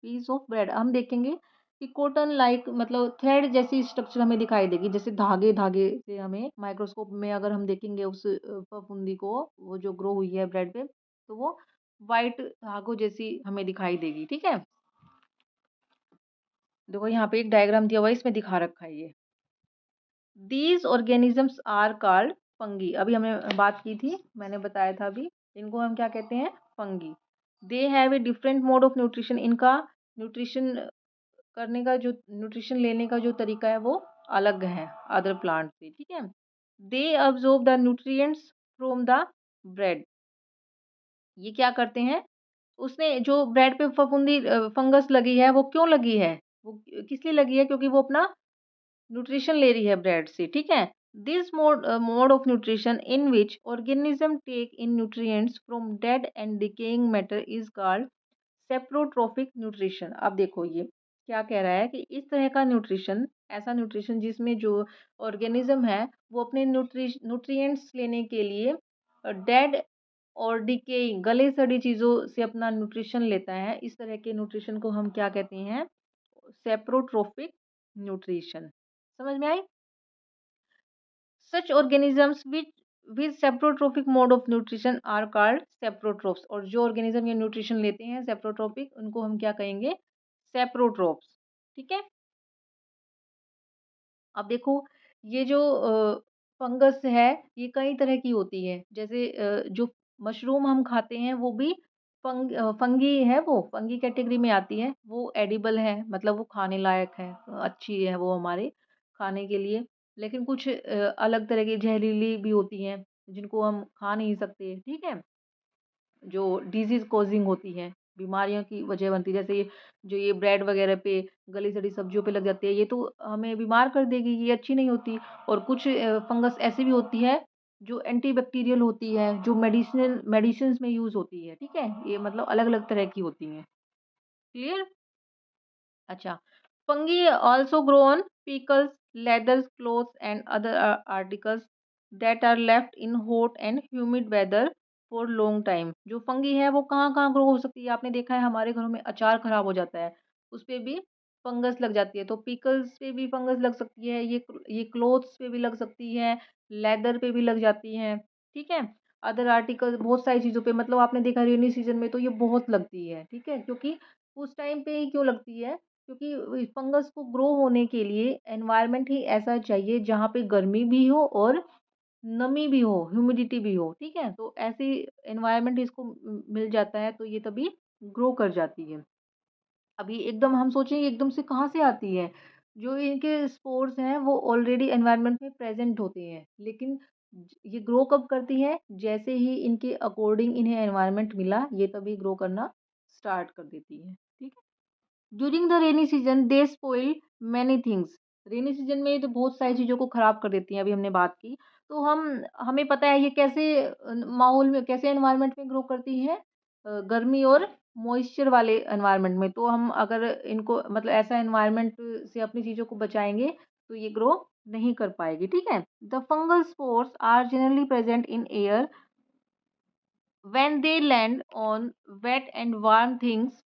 piece of bread। हम देखेंगे कि कॉटन लाइक मतलब थ्रेड जैसी स्ट्रक्चर हमें दिखाई देगी, जैसे धागे धागे से हमें माइक्रोस्कोप में अगर हम देखेंगे उस फफूंदी को, वो जो ग्रो हुई है ब्रेड पे, तो वो वाइट धागों जैसी हमें दिखाई देगी, ठीक है? देखो यहाँ पे एक डायग्राम दिया हुआ है, इसमें दिखा रखा है ये। These organisms are called fungi. अभी हमने बात की थी, मैंने बताया था अभी, इनको हम क्या कहते हैं? Fungi. They have a different mode of nutrition. इनका न्यूट्रिशन करने का जो न्यूट्रिशन लेने का जो तरीका है वो अलग है अदर प्लांट से, ठीक है? They absorb the nutrients from the bread. ये क्या करते हैं? उसने जो ब्रेड पे फफूंदी फंगस लगी है, वो क्यों लगी है? वो किस लिए लगी है? क्योंकि वो अपना न्यूट्रिशन ले रही है ब्रेड से, ठीक है? This mode of nutrition in which organism take in nutrients from dead and decaying matter is called saprotrophic nutrition. अब देखो ये क्या कह रहा है कि इस तरह का न्यूट्रिशन, ऐसा न्यूट्रिशन जिसमें जो ऑर्गेनिज्म है वो अपने न्यूट्रिएंट्स लेने के लिए डेड और डिकेइंग गले सड़ी चीज़ों से अपना न्यूट्रिशन लेता है, इस तरह के न्यूट्रिशन को हम क्या कहते हैं? Saprotrophic nutrition. समझ में आई? Such organisms which saprotrophic mode of nutrition are called saprotrophs. और जो ऑर्गेनिज्म ये न्यूट्रिशन लेते हैं सेप्रोट्रोपिक, उनको हम क्या कहेंगे? सेप्रोट्रोप्स। ठीक है। अब देखो ये जो फंगस है ये कई तरह की होती है। जैसे जो मशरूम हम खाते हैं वो भी फंगी है, वो फंगी कैटेगरी में आती है। वो एडिबल है, मतलब वो खाने लायक है, अच्छी है वो हमारे खाने के लिए। लेकिन कुछ अलग तरह की जहरीली भी होती हैं जिनको हम खा नहीं सकते। ठीक है। जो डिजीज़ कॉज़िंग होती हैं, बीमारियों की वजह बनती है। जैसे ये जो ये ब्रेड वग़ैरह पे, गली-सड़ी सब्जियों पे लग जाती है, ये तो हमें बीमार कर देगी, ये अच्छी नहीं होती। और कुछ फंगस ऐसी भी होती है, जो एंटीबैक्टीरियल होती है, जो मेडिसिन्स में यूज़ होती है, ठीक है? ये मतलब अलग-अलग तरह की होती हैं। क्लियर? अच्छा, fungi also grow on pickles, leathers, clothes, and other articles that are left in hot and humid weather for long time। जो फंगी है वो कहाँ कहाँ ग्रो हो सकती है? आपने देखा है हमारे घरों में अचार खराब हो जाता है, उस पे भी फंगस लग जाती है। तो पिकल्स पे भी फंगस लग सकती है, ये क्लोथ्स पे भी लग सकती है, लेदर पे भी लग जाती है। ठीक है। अदर आर्टिकल बहुत सारी चीज़ों पे, मतलब आपने देखा रेनी सीजन में तो ये बहुत लगती है। ठीक है। क्योंकि उस टाइम पे ही क्यों लगती है? क्योंकि फंगस को ग्रो होने के लिए एनवायरनमेंट ही ऐसा चाहिए जहाँ पे गर्मी भी हो और नमी भी हो, ह्यूमिडिटी भी हो, ठीक है? तो ऐसी एनवायरनमेंट इसको मिल जाता है तो ये तभी ग्रो कर जाती है। अभी एकदम हम सोचें एकदम से कहाँ से आती है? जो इनके स्पोर्स हैं वो ऑलरेडी एनवायरनमेंट में प्रेज़ेंट होते हैं, लेकिन ये ग्रो कब करती हैं? जैसे ही इनके अकॉर्डिंग इन्हें एनवायरनमेंट मिला, ये तभी ग्रो करना स्टार्ट कर देती है। ठीक है? During the rainy season they spoil many things. Rainy season में ये तो बहुत सारी चीज़ों को ख़राब कर देती हैं, अभी हमने बात की। तो हमें पता है ये कैसे माहौल में, कैसे एनवायरनमेंट में ग्रो करती हैं? गर्मी और मॉइस्चर वाले एनवायरनमेंट में। तो हम अगर इनको मतलब ऐसा एनवायरनमेंट से अपनी चीज़ों को बचाएँगे, तो ये ग्रो नहीं कर पाएगी, ठीक है? The fungal spores are generally present in air when they land on wet and warm things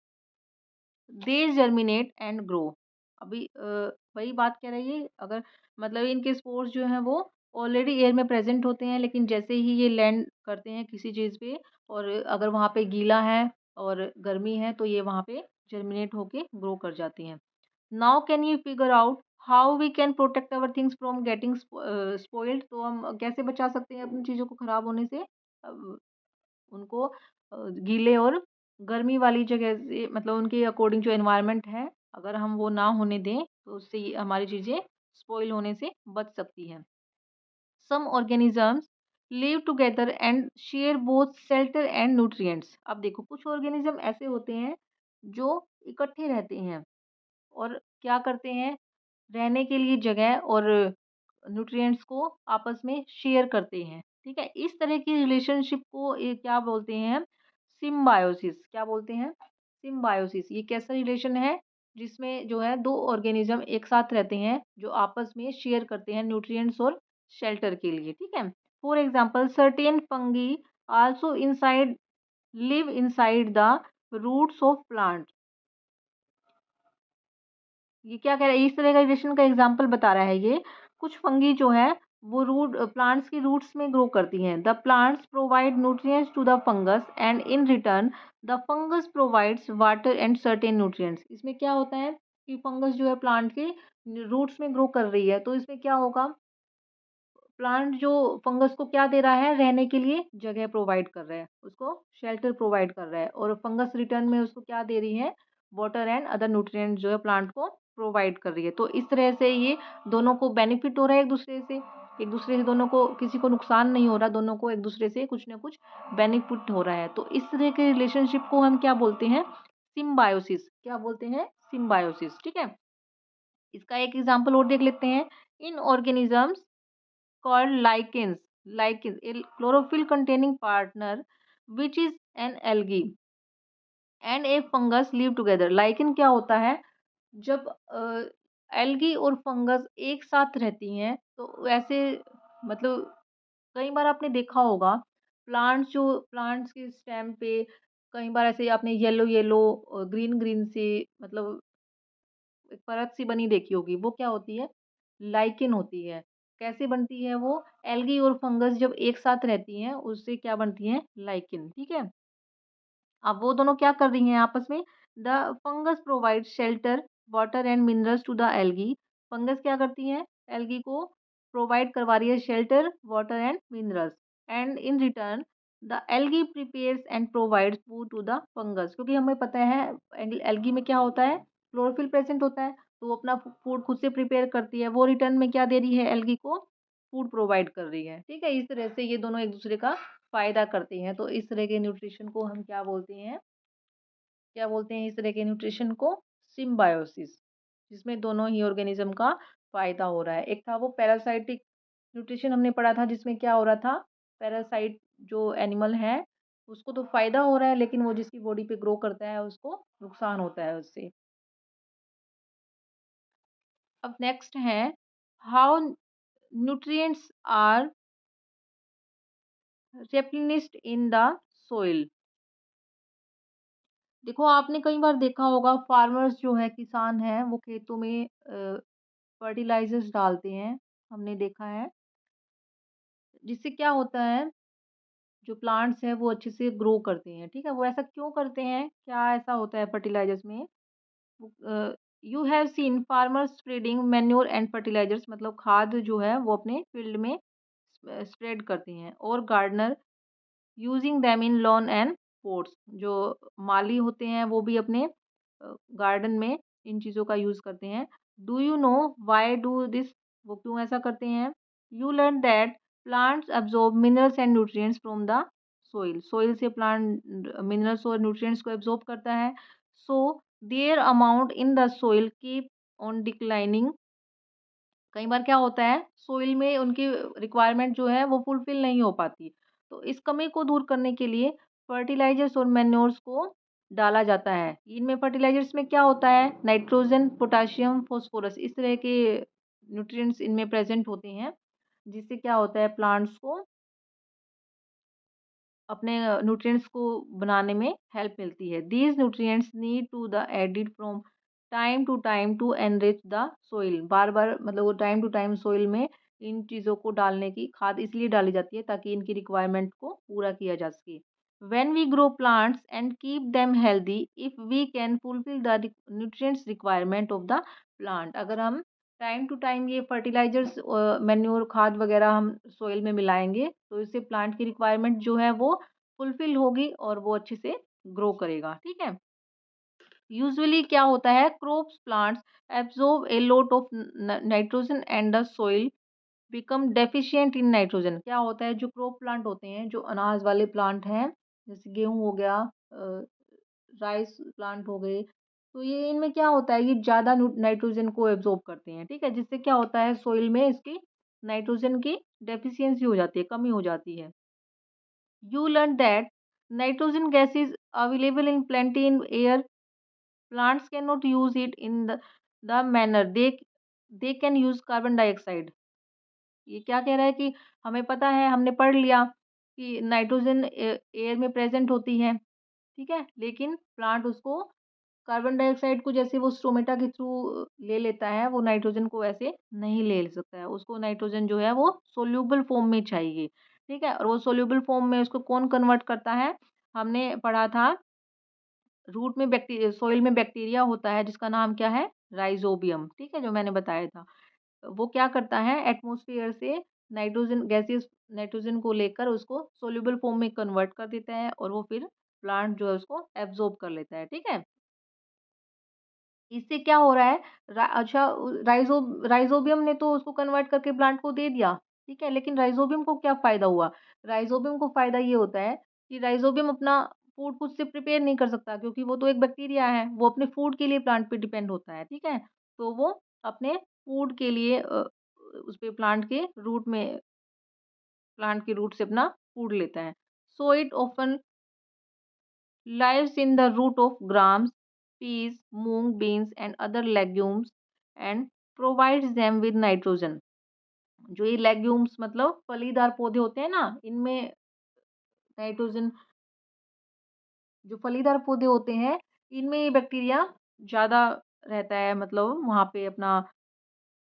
they germinate and grow. अभी वही बात कह रही है, अगर मतलब इनके स्पोर्स जो हैं वो ऑलरेडी एयर में प्रेजेंट होते हैं, लेकिन जैसे ही ये लैंड करते हैं किसी चीज़ पे और अगर वहाँ पे गीला है और गर्मी है तो ये वहाँ पे जर्मिनेट होके ग्रो कर जाती हैं। Now can you figure out how we can protect our things from getting spoiled. तो हम कैसे बचा सकते हैं अपनी चीज़ों को खराब होने से? उनको गीले और गर्मी वाली जगह से, मतलब उनके अकॉर्डिंग जो एनवायरनमेंट है, अगर हम वो ना होने दें, तो उससे ये हमारी चीज़ें स्पॉइल होने से बच सकती हैं। Some organisms live together and share both shelter and nutrients. अब देखो कुछ ऑर्गेनिज़्म ऐसे होते हैं जो इकट्ठे रहते हैं और क्या करते हैं, रहने के लिए जगह और न्यूट्रिएंट्स को आपस में शेयर करते हैं, ठीक है? इस तरह की रिलेशनशिप को ये क्या बोलते हैं? सिम्बायोसिस। क्या बोलते हैं? सिम्बायोसिस। ये कैसा रिलेशन है? जिसमें जो है 2 ऑर्गेनिज़्म एक साथ रहते हैं, जो आपस में शेयर करते हैं न्यूट्रिएंट्स और शेल्टर के लिए, ठीक है? For example certain fungi also inside live inside the roots of plant. ये क्या कह रहा है? इस तरह का रिलेशन का एग्जांपल बता रहा है ये। कुछ फंगी जो है वो प्लांट्स की रूट्स में ग्रो करती हैं। The plants provide nutrients to the fungus and in return the fungus provides water and certain nutrients. इसमें क्या होता है कि फंगस जो है प्लांट के रूट्स में ग्रो कर रही है, तो इसमें क्या होगा, प्लांट जो फंगस को क्या दे रहा है, रहने के लिए जगह प्रोवाइड कर रहा है, उसको शेल्टर प्रोवाइड कर रहा है और फंगस रिटर्न में उसको क्या दे रही है, वाटर एंड अदर न्यूट्रिएंट्स जो है प्लांट को प्रोवाइड कर रही है। तो इस तरह से ये दोनों को बेनिफिट हो रहा है एक दूसरे से दोनों को किसी को नुकसान नहीं हो रहा, दोनों को एक दूसरे से कुछ ना कुछ बेनिफिट हो रहा है। तो इस तरह के रिलेशनशिप को हम क्या बोलते हैं? सिम्बायोसिस। क्या बोलते हैं? सिम्बायोसिस, ठीक है। इसका एक एग्जाम्पल और देख लेते हैं। इन organisms called lichens. Lichens, a chlorophyll containing partner which is an algae. And A fungus live together. Lichen क्या होता है, जब एल्गी और फंगस एक साथ रहती हैं तो वैसे मतलब कई बार आपने देखा होगा प्लांट्स के स्टेम पे कई बार ऐसे आपने येलो येलो ग्रीन ग्रीन से मतलब एक परत सी बनी देखी होगी, वो क्या होती है? लाइकेन होती है। कैसे बनती है वो? एल्गी और फंगस जब एक साथ रहती हैं, उससे क्या बनती हैं? लाइकेन, ठीक है? अब वो दोनों क्या कर रही हैं आपस में? The fungus provide shelter, water and minerals to the algae. Fungus क्या करती है? एल्गी को प्रोवाइड करवा रही है shelter, water and minerals, and in return the algae prepares and provides food to the fungus. क्योंकि हमें पता है एल्गी में क्या होता है? क्लोरोफिल प्रेजेंट होता है, तो वो अपना फूड खुद से प्रिपेयर करती है। वो रिटर्न में क्या दे रही है? एल्गी को फूड प्रोवाइड कर रही है, ठीक है? इस तरह से ये दोनों एक दूसरे का फ़ायदा करते हैं। तो इस तरह के न्यूट्रिशन को हम क्या बोलते हैं इस तरह के न्यूट्रिशन को? सिम्बायोसिस, जिसमें दोनों ही ऑर्गेनिज़्म का फ़ायदा हो रहा है। एक था वो पैरासाइटिक न्यूट्रिशन हमने पढ़ा था, जिसमें क्या हो रहा था? पैरासाइट जो एनिमल है, उसको तो फ़ायदा हो रहा है, लेकिन वो जिसकी बॉडी पे ग्रो करता है, उसको नुकसान होता है उससे। अब नेक्स्ट है, how nutrients are replenished in the soil. देखो आपने कई बार देखा होगा फार्मर्स जो है किसान हैं वो खेतों में फर्टिलाइजर्स डालते हैं, हमने देखा है। जिससे क्या होता है, जो प्लांट्स हैं वो अच्छे से ग्रो करते हैं, ठीक है? वो ऐसा क्यों करते हैं? क्या ऐसा होता है फर्टिलाइजर्स में? You have seen farmers spreading manure and fertilizers, मतलब खाद जो है वो अपने फील्ड में स्प्रेड करते हैं, और gardener using them in lawn and pots. जो माली होते हैं वो भी अपने गार्डन में इन चीज़ों का यूज़ करते हैं। Do you know why do this? वो क्यों ऐसा करते हैं? You learn that plants absorb minerals and nutrients from the soil. Soil से प्लांट मिनरल्स और न्यूट्रिएंट्स को एब्सॉर्ब करता है। So their amount in the soil keep on declining. कई बार क्या होता है, सोइल में उनकी रिक्वायरमेंट जो है वो फुलफिल नहीं हो पाती। तो इस कमी को दूर करने के लिए फर्टिलाइजर्स और मैन्योर्स को डाला जाता है। इनमें फर्टिलाइजर्स में क्या होता है? नाइट्रोजन, पोटेशियम, फास्फोरस, इस तरह के न्यूट्रिएंट्स इनमें प्रेजेंट होते हैं, जिससे क्या होता है प्लांट्स को अपने न्यूट्रिएंट्स को बनाने में हेल्प मिलती है। These nutrients need to the added from time to enrich the soil. बार बार मतलब वो टाइम टू टाइम सोइल में इन चीज़ों को डालने की खाद इसलिए डाली जाती है ताकि इनकी रिक्वायरमेंट को पूरा किया जा सके। When we grow plants and keep them healthy, if we can fulfil the nutrients requirement of the plant. अगर हम टाइम टू टाइम ये फर्टिलाइजर्स मैन्योर खाद वगैरह हम सोइल में मिलाएंगे, तो इससे प्लांट की रिक्वायरमेंट जो है वो फुलफिल होगी और वो अच्छे से ग्रो करेगा, ठीक है? यूजुअली क्या होता है, crops plants absorb a lot of nitrogen and the soil become deficient in nitrogen. क्या होता है, जो क्रॉप प्लांट होते हैं, जो अनाज वाले प्लांट हैं, जैसे गेहूं हो गया, राइस प्लांट हो गए, तो ये इनमें क्या होता है, ये ज़्यादा नाइट्रोजन को एब्जॉर्ब करते हैं, ठीक है? जिससे क्या होता है, सोइल में इसकी नाइट्रोजन की डेफिशिएंसी हो जाती है, कमी हो जाती है। You learned that nitrogen gas is available in plenty in air. Plants cannot use it in the manner they can use carbon dioxide. ये क्या कह रहा है कि हमें पता है, हमने पढ़ लिया कि नाइट्रोजन एयर में प्रेजेंट होती है, ठीक है? लेकिन प्लांट उसको कार्बन डाइऑक्साइड को जैसे वो स्टोमेटा के थ्रू ले लेता है, वो नाइट्रोजन को ऐसे नहीं ले सकता है। उसको नाइट्रोजन जो है वो सोल्यूबल फॉर्म में चाहिए, ठीक है? और वो सोल्यूबल फॉर्म में उसको कौन कन्वर्ट करता है? हमने पढ़ा था रूट में सॉइल में बैक्टीरिया होता है जिसका नाम क्या है? राइज़ोबियम, ठीक है? जो मैंने बताया था। वो क्या करता है, एटमॉस्फेयर से गैसियस नाइट्रोजन को लेकर उसको सोल्यूबल फॉर्म में कन्वर्ट कर देता है, और वो फिर प्लांट जो है उसको एब्ज़ॉर्ब कर लेता है, ठीक है? इससे क्या हो रहा है, अच्छा, राइज़ोबियम ने तो उसको कन्वर्ट करके प्लांट को दे दिया, ठीक है? लेकिन राइज़ोबियम को क्या फ़ायदा हुआ? राइज़ोबियम को फ़ायदा ये होता है कि राइज़ोबियम अपना फूड खुद से प्रिपेयर नहीं कर सकता, क्योंकि वो तो एक बैक्टीरिया है, वो अपने फूड के लिए प्लांट पे डिपेंड होता है, ठीक है? तो वो अपने फूड के लिए उस पे प्लांट के रूट से अपना फूड लेता है। So it often lives in the root of grams, peas, moong, beans and other legumes and provides them with nitrogen. जो ये लेग्यूम्स मतलब फलीदार पौधे होते हैं ना, इनमें नाइट्रोजन, जो फलीदार पौधे होते हैं इनमें ये बैक्टीरिया ज़्यादा रहता है, मतलब वहाँ पे अपना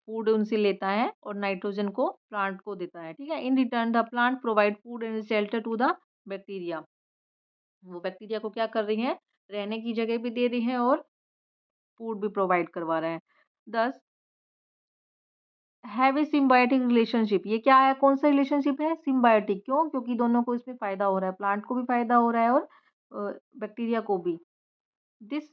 फूड उनसे लेता है और नाइट्रोजन को प्लांट को देता है, ठीक है। In return the plant provide food and shelter to the bacteria. वो बैक्टीरिया को क्या कर रही हैं, रहने की जगह भी दे रही हैं और फूड भी प्रोवाइड करवा रहे हैं। दस हैव ए सिम्बायोटिक रिलेशनशिप, ये क्या है, कौन सा रिलेशनशिप है, सिम्बायोटिक। क्यों, क्योंकि दोनों को इसमें फायदा हो रहा है, प्लांट को भी फायदा हो रहा है और बैक्टीरिया को भी। This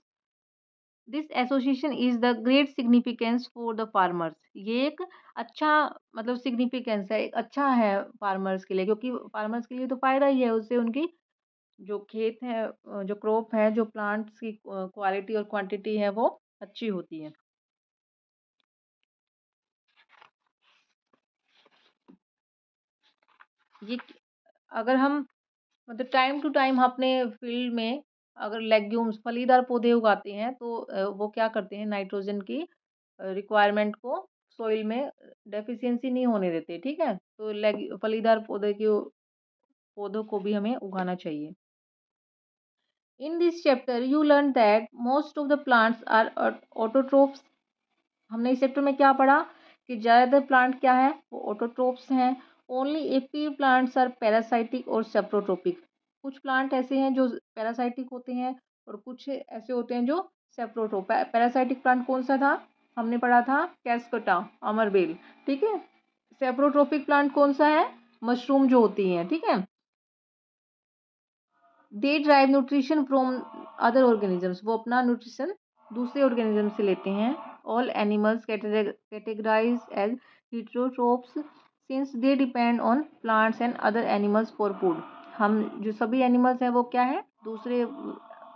this association is the great significance for the farmers, ये एक अच्छा मतलब सिग्निफिकेंस है, एक अच्छा है फार्मर्स के लिए, क्योंकि फार्मर्स के लिए तो फायदा ही है, उससे उनकी जो खेत है, जो क्रॉप है, जो प्लांट्स की क्वालिटी और क्वांटिटी है वो अच्छी होती है। ये अगर हम मतलब टाइम टू टाइम अपने फील्ड में अगर लेग्यूम्स फलीदार पौधे उगाते हैं तो वो क्या करते हैं, नाइट्रोजन की रिक्वायरमेंट को सॉइल में डेफिशिएंसी नहीं होने देते, ठीक है। तो फलीदार पौधों को भी हमें उगाना चाहिए। In this chapter you learn that most of the plants are autotrophs. हमने इस चैप्टर में क्या पढ़ा कि ज़्यादातर प्लांट क्या है, वो ऑटोट्रोप्स हैं। Only a few plants are parasitic और सेप्रोट्रोपिक। कुछ प्लांट ऐसे हैं जो पैरासाइटिक होते हैं और कुछ ऐसे होते हैं जो सेप्रोट्रोप। पैरासाइटिक प्लांट कौन सा था, हमने पढ़ा था कैस्कटा, अमरबेल, ठीक है। सेप्रोट्रोपिक प्लांट कौन सा है, मशरूम जो होती हैं, ठीक है। They drive nutrition from other organisms, वो अपना न्यूट्रिशन दूसरे ऑर्गेनिज्म से लेते हैं। All animals categorize as heterotrophs since they depend on plants and other animals for food। हम जो सभी एनिमल्स हैं वो क्या है, दूसरे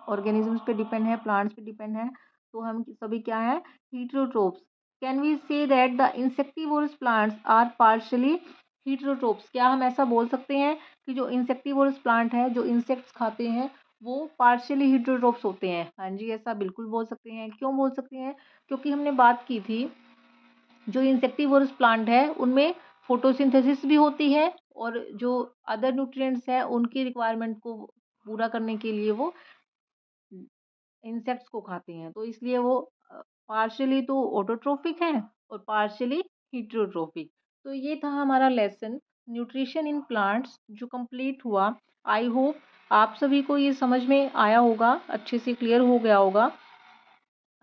ऑर्गेनिजम्स पे डिपेंड है, प्लांट्स पे डिपेंड है, तो हम सभी क्या है, heterotrophs। Can we say that the insectivorous plants are partially heterotrophs, क्या हम ऐसा बोल सकते हैं कि जो इंसेक्टिवोरस प्लांट है, जो इंसेक्ट्स खाते हैं, वो पार्शियली heterotrophs होते हैं। हाँ जी, ऐसा बिल्कुल बोल सकते हैं। क्यों बोल सकते हैं, क्योंकि हमने बात की थी जो इंसेक्टिवोरस प्लांट है उनमें फोटोसिंथेसिस भी होती है और जो अदर न्यूट्रिएंट्स है उनकी रिक्वायरमेंट को पूरा करने के लिए वो इंसेक्ट्स को खाते हैं, तो इसलिए वो पार्शियली तो ऑटोट्रोफिक है और पार्शियली हीटरोट्रोफिक। तो ये था हमारा लेसन न्यूट्रिशन इन प्लांट्स जो कंप्लीट हुआ। आई होप आप सभी को ये समझ में आया होगा, अच्छे से क्लियर हो गया होगा।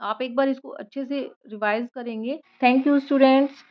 आप एक बार इसको अच्छे से रिवाइज करेंगे। Thank you students.